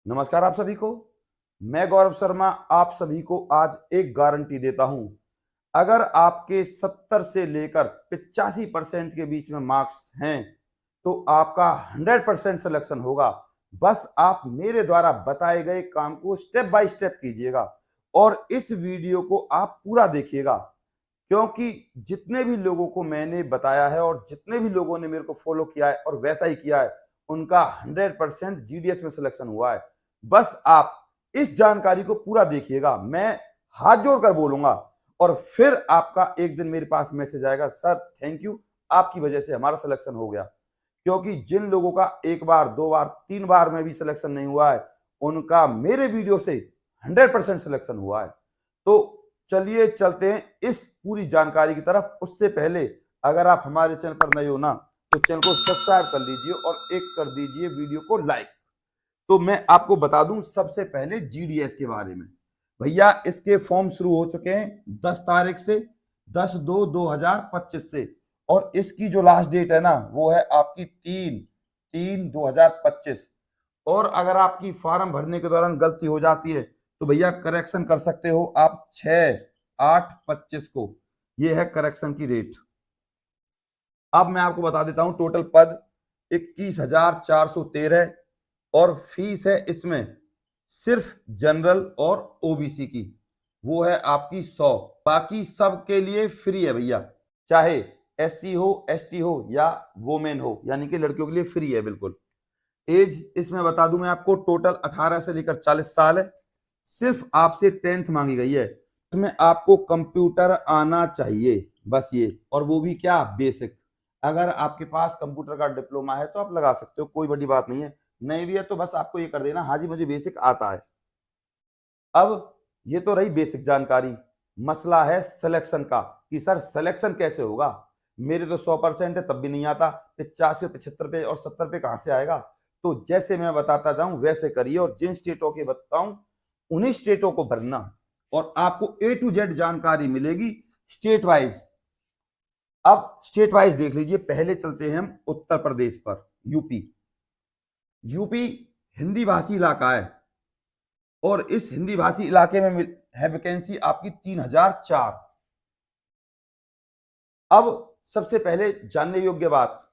नमस्कार आप सभी को। मैं गौरव शर्मा आप सभी को आज एक गारंटी देता हूं। अगर आपके 70 से लेकर 85% के बीच में मार्क्स हैं तो आपका 100% सिलेक्शन होगा। बस आप मेरे द्वारा बताए गए काम को स्टेप बाय स्टेप कीजिएगा और इस वीडियो को आप पूरा देखिएगा, क्योंकि जितने भी लोगों को मैंने बताया है और जितने भी लोगों ने मेरे को फॉलो किया है और वैसा ही किया है, उनका 100% जीडीएस में सिलेक्शन हुआ है। बस आप इस जानकारी को पूरा देखिएगा। मैं हाथ जोड़कर बोलूंगा और फिर आपका एक दिन मेरे पास मैसेज आएगा, सर थैंक यू, आपकी वजह से हमारा सिलेक्शन हो गया। क्योंकि जिन लोगों का एक बार, दो बार, तीन बार में भी सिलेक्शन नहीं हुआ है, उनका मेरे वीडियो से 100% सिलेक्शन हुआ है। तो चलिए चलते हैं इस पूरी जानकारी की तरफ। उससे पहले अगर आप हमारे चैनल पर नए हो ना, तो चैनल को सब्सक्राइब कर लीजिए और एक कर दीजिए वीडियो को लाइक। तो मैं आपको बता दूं सबसे पहले जीडीएस के बारे में। भैया इसके फॉर्म शुरू हो चुके हैं 10 तारीख से, 10/2/2025 से, और इसकी जो लास्ट डेट है ना वो है आपकी 3/3/2025। और अगर आपकी फॉर्म भरने के दौरान गलती हो जाती है तो भैया करेक्शन कर सकते हो आप 6/8/25 को। ये है करेक्शन की डेट। अब मैं आपको बता देता हूं टोटल पद 21,413 और फीस है इसमें सिर्फ जनरल और ओबीसी की, वो है आपकी 100। बाकी सब के लिए फ्री है भैया, चाहे एससी हो, एसटी हो या वोमेन हो, यानी कि लड़कियों के लिए फ्री है बिल्कुल। एज इसमें बता दूं मैं आपको, टोटल 18 से लेकर 40 साल है। सिर्फ आपसे 10th मांगी गई है। इसमें आपको कंप्यूटर आना चाहिए बस ये, और वो भी क्या, बेसिक। अगर आपके पास कंप्यूटर का डिप्लोमा है तो आप लगा सकते हो, कोई बड़ी बात नहीं है। नहीं भी है तो बस आपको ये कर देना, हाँ जी मुझे बेसिक आता है। अब ये तो रही बेसिक जानकारी। मसला है सिलेक्शन का कि सर सिलेक्शन कैसे होगा। मेरे तो 100% है तब भी नहीं आता, 85, 75 पे और 70 पे कहां से आएगा। तो जैसे मैं बताता जाऊं वैसे करिए, और जिन स्टेटों के बताऊं उन्हीं स्टेटों को भरना, और आपको ए टू जेड जानकारी मिलेगी स्टेट वाइज। अब स्टेट वाइज देख लीजिए। पहले चलते हैं हम उत्तर प्रदेश पर। यूपी। यूपी हिंदी भाषी इलाका है और इस हिंदी भाषी इलाके में है वैकेंसी आपकी 3004। अब सबसे पहले जानने योग्य बात,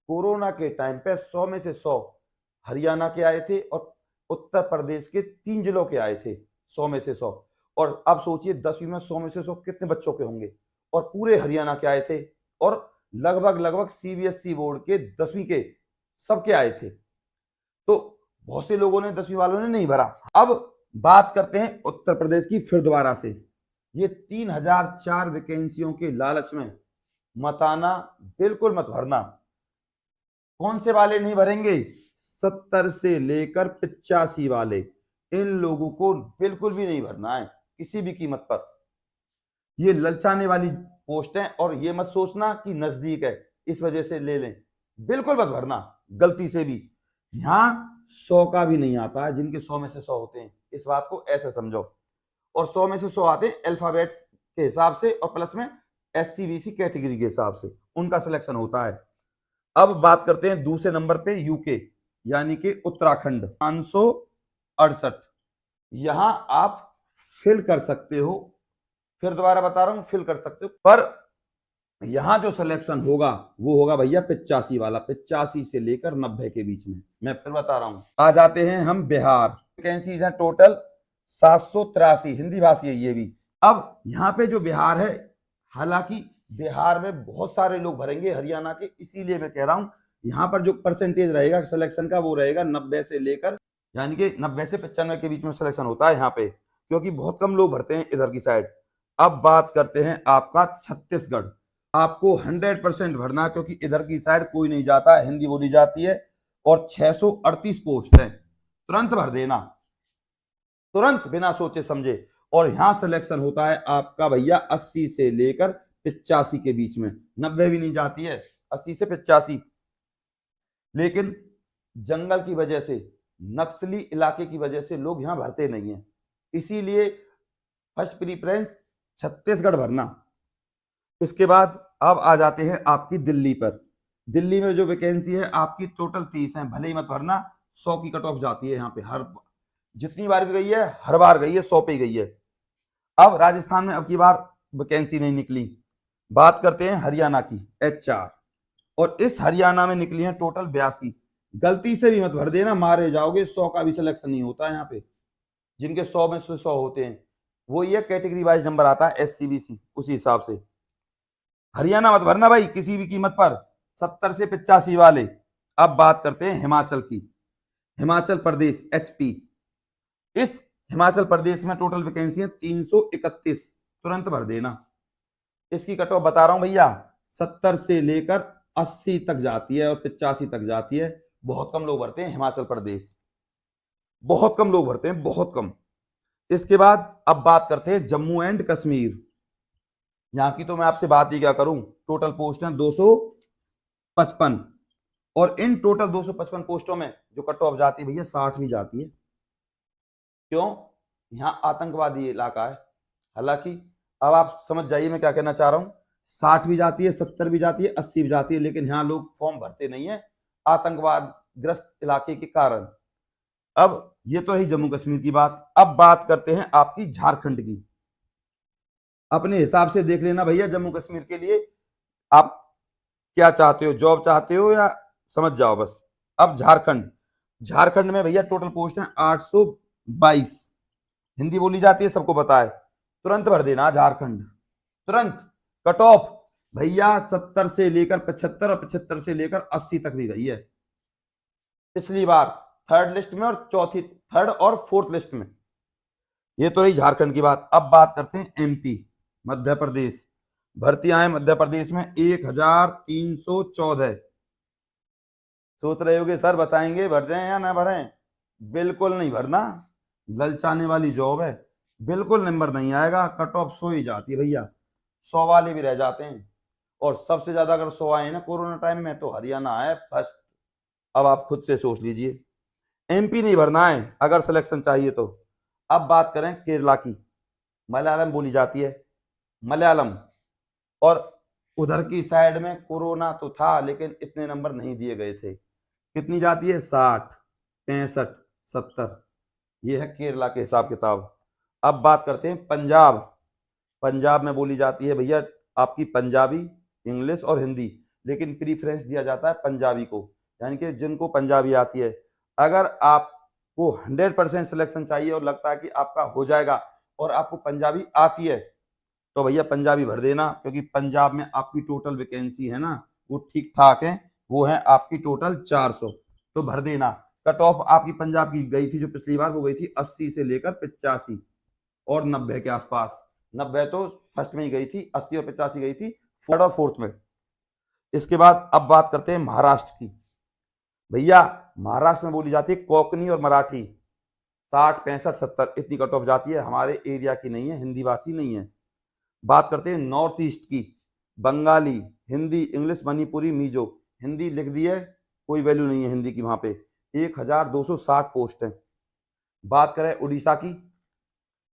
कोरोना के टाइम पे 100 में से 100 हरियाणा के आए थे और उत्तर प्रदेश के 3 जिलों के आए थे, 100 में से 100। और अब सोचिए 10वीं में 100 में से 100 कितने बच्चों के होंगे, और पूरे हरियाणा के आए थे, और लगभग लगभग सीबीएसई बोर्ड के 10वीं के सबके आए थे। तो बहुत से लोगों ने, 10वीं वालों ने नहीं भरा। अब बात करते हैं उत्तर प्रदेश की फिर दोबारा से। ये 3004 वैकेंसियों के लालच में मत आना, बिल्कुल मत भरना। कौन से वाले नहीं भरेंगे? 70 से लेकर 85 वाले, इन लोगों को बिल्कुल भी नहीं भरना है किसी भी कीमत पर। ये ललचाने वाली पोस्ट है, और ये मत सोचना कि नजदीक है इस वजह से ले लें, बिल्कुल मत भरना गलती से भी। यहां 100 का भी नहीं आता है जिनके 100 में से 100 होते हैं, इस बात को ऐसे समझो। और 100 में से 100 आते हैं अल्फाबेट के हिसाब से, और प्लस में एससी बीसी कैटेगरी के हिसाब से उनका सिलेक्शन होता है। अब बात करते हैं दूसरे नंबर पे यूके, यानी कि उत्तराखंड, 568। यहां आप फिल कर सकते हो, फिर दोबारा बता रहा हूं, फिल कर सकते हो, पर यहां जो सिलेक्शन होगा वो होगा भैया 85 वाला, 85 से लेकर 90 के बीच में। मैं फिर बता रहा हूं। आ जाते हैं हम बिहार। वैकेंसीज हैं टोटल 783, हिंदी भाषी है ये भी। अब यहाँ पे जो बिहार है, हालांकि बिहार में बहुत सारे लोग भरेंगे हरियाणा के, इसीलिए मैं कह रहा हूं यहाँ पर जो परसेंटेज रहेगा सिलेक्शन का वो रहेगा 90 से लेकर, यानी कि 90 से 95 के बीच में सिलेक्शन होता है यहाँ पे, क्योंकि बहुत कम लोग भरते हैं इधर की साइड। अब बात करते हैं आपका छत्तीसगढ़। आपको 100% भरना, क्योंकि इधर की साइड कोई नहीं जाता, हिंदी बोली जाती है, और 638 पोस्ट है। तुरंत भर देना, तुरंत बिना सोचे समझे। और यहां सिलेक्शन होता है आपका भैया 80 से लेकर 85 के बीच में, 90 भी नहीं जाती है, 80 से 85। लेकिन जंगल की वजह से, नक्सली इलाके की वजह से लोग यहां भरते नहीं है, इसीलिए फर्स्ट प्रीफरेंस छत्तीसगढ़ भरना। इसके बाद अब आ जाते हैं आपकी दिल्ली पर। दिल्ली में जो वैकेंसी है आपकी टोटल 30 है, भले ही मत भरना, 100 की कट ऑफ जाती है यहाँ पे। हर जितनी बार भी गई है, हर बार गई है 100 पे गई है। अब राजस्थान में अब की बार वैकेंसी नहीं निकली। बात करते हैं हरियाणा की, HR, और इस हरियाणा में निकली है टोटल 82। गलती से भी मत भर देना, मारे जाओगे। 100 का भी सिलेक्शन नहीं होता है यहाँ पे। जिनके 100 में से 100 होते हैं, वो ये कैटेगरी वाइज नंबर आता है, SCBC, उसी हिसाब से। हरियाणा मत भरना भाई किसी भी कीमत पर, 70 से 85 वाले। अब बात करते हैं हिमाचल की, हिमाचल प्रदेश, HP। इस हिमाचल प्रदेश में टोटल वैकेंसी है 331। तुरंत भर देना। इसकी कट ऑफ बता रहा हूं भैया, 70 से लेकर 80 तक जाती है और 85 तक जाती है। बहुत कम लोग भरते हैं हिमाचल प्रदेश, बहुत कम लोग भरते हैं, बहुत कम। इसके बाद अब बात करते हैं जम्मू एंड कश्मीर। यहां की तो मैं आपसे बात ही क्या करूं, टोटल पोस्ट है 255, और इन टोटल 255 पोस्टों में जो कट ऑफ जाती है भैया 60 भी जाती है। क्यों? यहां आतंकवादी इलाका है। हालांकि अब आप समझ जाइए मैं क्या कहना चाह रहा हूं। 60 भी जाती है, 70 भी जाती है, 80 भी जाती है, लेकिन यहां लोग फॉर्म भरते नहीं है आतंकवाद ग्रस्त इलाके के कारण। अब ये तो रही जम्मू कश्मीर की बात। अब बात करते हैं आपकी झारखंड की। अपने हिसाब से देख लेना भैया, जम्मू कश्मीर के लिए आप क्या चाहते हो, जॉब चाहते हो या समझ जाओ बस। अब झारखंड, झारखंड में भैया टोटल पोस्ट है 822। हिंदी बोली जाती है, सबको पता है। तुरंत भर देना झारखंड, तुरंत। कट ऑफ भैया 70 से लेकर 75 और 75 से लेकर 80 तक भी गई है पिछली बार, थर्ड लिस्ट में और थर्ड और फोर्थ लिस्ट में। ये तो रही झारखंड की बात। अब बात करते हैं MP, मध्य प्रदेश। भर्तियां हैं मध्य प्रदेश में 1314। सोच रहे होगे सर बताएंगे भर दें या ना भरें? बिल्कुल नहीं भरना, ललचाने वाली जॉब है। बिल्कुल नंबर नहीं आएगा, कट ऑफ 100 ही जाती है भैया। 100 वाले भी रह जाते हैं, और सबसे ज्यादा अगर 100 आए ना कोरोना टाइम में, तो हरियाणा है फर्स्ट। अब आप खुद से सोच लीजिए। MP नहीं भरना है अगर सिलेक्शन चाहिए तो। अब बात करें केरला की, मलयालम बोली जाती है, मलयालम। और उधर की साइड में कोरोना तो था, लेकिन इतने नंबर नहीं दिए गए थे। कितनी जाती है? 60, 65, 70। ये है केरला के हिसाब किताब। अब बात करते हैं पंजाब। पंजाब में बोली जाती है भैया आपकी पंजाबी, इंग्लिश और हिंदी, लेकिन प्रीफरेंस दिया जाता है पंजाबी को, यानी कि जिनको पंजाबी आती है। अगर आपको 100% सिलेक्शन चाहिए और लगता है कि आपका हो जाएगा और आपको पंजाबी आती है, तो भैया पंजाबी भर देना, क्योंकि पंजाब में आपकी टोटल वैकेंसी है ना वो ठीक ठाक है, वो है आपकी टोटल 400, तो भर देना। कट ऑफ आपकी पंजाब की गई थी जो पिछली बार, वो गई थी 80 से लेकर 85 और 90 के आसपास। 90 तो फर्स्ट में ही गई थी, 80 और 85 गई थी थर्ड और फोर्थ में। इसके बाद अब बात करते हैं महाराष्ट्र की। भैया महाराष्ट्र में बोली जाती है कोंकणी और मराठी, 60, 65, 70 इतनी कट ऑफ जाती है। हमारे एरिया की नहीं है, हिंदी भाषी नहीं है। बात करते हैं नॉर्थ ईस्ट की, बंगाली, हिंदी, इंग्लिश, मणिपुरी, मिजो। हिंदी लिख दी है, कोई वैल्यू नहीं है हिंदी की वहां पे। 1260 पोस्ट है। बात करें उड़ीसा की,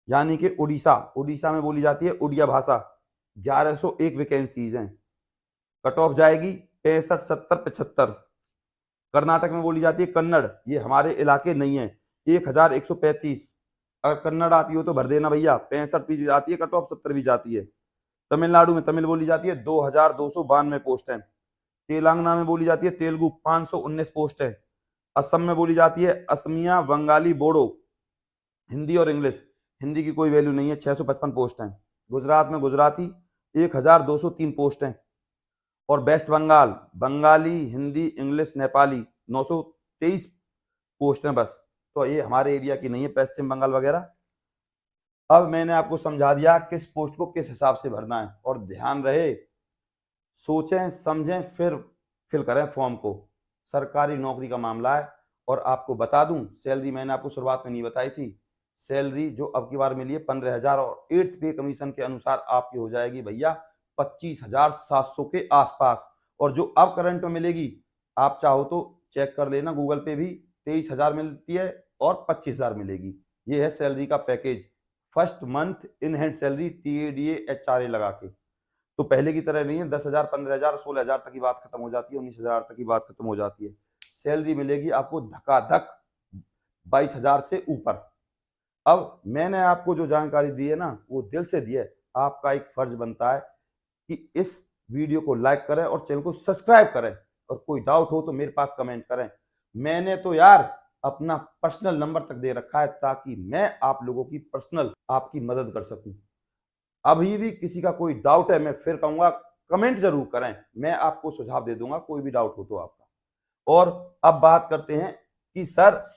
यानी कि उड़ीसा, उड़ीसा में बोली जाती है उड़िया भाषा, 1101 वैकेंसीज हैं। कट ऑफ जाएगी 65, 70, 75। कर्नाटक में बोली जाती है कन्नड़, ये हमारे इलाके नहीं है, 1135। अगर कन्नड़ आती हो तो भर देना भैया, 65 भी जाती है कट ऑफ, 70 भी जाती है। तमिलनाडु में तमिल बोली जाती है, 2292 पोस्ट है। तेलंगाना में बोली जाती है तेलुगु, 519 पोस्ट है। असम में बोली जाती है असमिया, बंगाली, बोडो, हिंदी और इंग्लिश। हिंदी की कोई वैल्यू नहीं है, 655 पोस्ट हैं। गुजरात में गुजराती, 1203 पोस्ट हैं। और West Bengal, Bengali, Hindi, English, Nepali, 923 post हैं बस। तो ये हमारे एरिया की नहीं है, पश्चिम बंगाल वगैरह। अब मैंने आपको समझा दिया किस पोस्ट को किस हिसाब से भरना है, और ध्यान रहे सोचें समझें फिर फिल करें फॉर्म को। सरकारी नौकरी का मामला है। और आपको बता दूं, सैलरी मैंने आपको शुरुआत में नहीं बताई थी। सैलरी जो अब की बार मिली है 15,000, और 8th पे कमीशन के अनुसार आपकी हो जाएगी भैया 25,700 के आसपास। और जो अब करंट में मिलेगी, आप चाहो तो चेक कर लेना गूगल पे भी, 23,000 मिलती है और 25,000 मिलेगी। ये है सैलरी का package, first month in hand salary, TADA HRA लगा के। तो पहले की तरह नहीं है 10,000, 15,000, 16,000 तक की बात खत्म हो जाती है, 19,000 तक की बात खत्म हो जाती है। सैलरी मिलेगी आपको धकाधक 22,000 से ऊपर। अब मैंने आपको जो जानकारी दी है ना, वो दिल से दी है। आपका एक फर्ज बनता है कि इस वीडियो को लाइक करें और चैनल को सब्सक्राइब करें, और कोई डाउट हो तो मेरे पास कमेंट करें। मैंने तो यार अपना पर्सनल नंबर तक दे रखा है ताकि मैं आप लोगों की पर्सनल आपकी मदद कर सकूं। अभी भी किसी का कोई डाउट है, मैं फिर कहूंगा कमेंट जरूर करें, मैं आपको सुझाव दे दूंगा कोई भी डाउट हो तो आपका। और अब बात करते हैं कि सर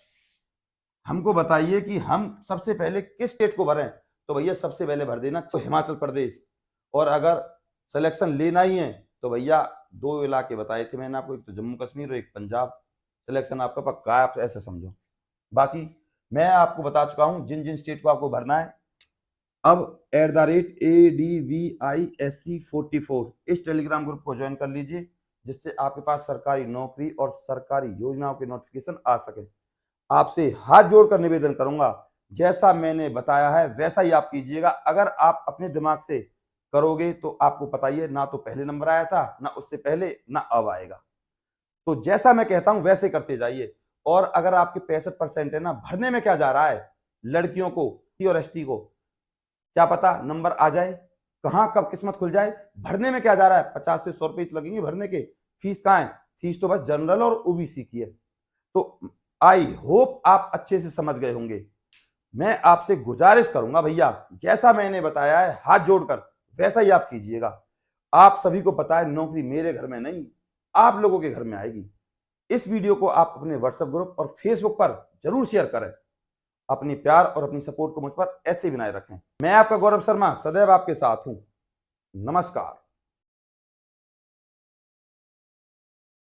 हमको बताइए कि हम सबसे पहले किस स्टेट को भरें। तो भैया सबसे पहले भर देना तो हिमाचल प्रदेश। और अगर सिलेक्शन लेना ही है तो भैया 2 इलाके बताए थे मैंने आपको, एक तो जम्मू कश्मीर और एक पंजाब। सिलेक्शन आपका पक्का है, आप ऐसे समझो। बाकी मैं आपको बता चुका हूं जिन जिन स्टेट को आपको भरना है। अब @ADVISC44 इस टेलीग्राम ग्रुप को ज्वाइन कर लीजिए, जिससे आपके पास सरकारी नौकरी और सरकारी योजनाओं के नोटिफिकेशन आ सके। आपसे हाथ जोड़कर निवेदन करूंगा, जैसा मैंने बताया है वैसा ही आप कीजिएगा। अगर आप अपने दिमाग से करोगे तो आपको पता ही है, ना तो पहले नंबर आया था, ना उससे पहले, ना अब आएगा। तो जैसा मैं कहता हूं वैसे करते जाइए। और अगर आपके 65% है ना, भरने में क्या जा रहा है, लड़कियों को और एसटी को क्या पता नंबर आ जाए, कहां कब किस्मत खुल जाए। भरने में क्या जा रहा है, 50 से 100 रुपए लगेंगे भरने के। फीस कहां है, फीस तो बस जनरल और ओबीसी की है। तो आई होप आप अच्छे से समझ गए होंगे। मैं आपसे गुजारिश करूंगा भैया, जैसा मैंने बताया है हाथ जोड़कर वैसा ही आप कीजिएगा। आप सभी को पता है नौकरी मेरे घर में नहीं, आप लोगों के घर में आएगी। इस वीडियो को आप अपने व्हाट्सएप ग्रुप और फेसबुक पर जरूर शेयर करें। अपनी प्यार और अपनी सपोर्ट को मुझ पर ऐसे बनाए रखें। मैं आपका गौरव शर्मा सदैव आपके साथ हूं। नमस्कार।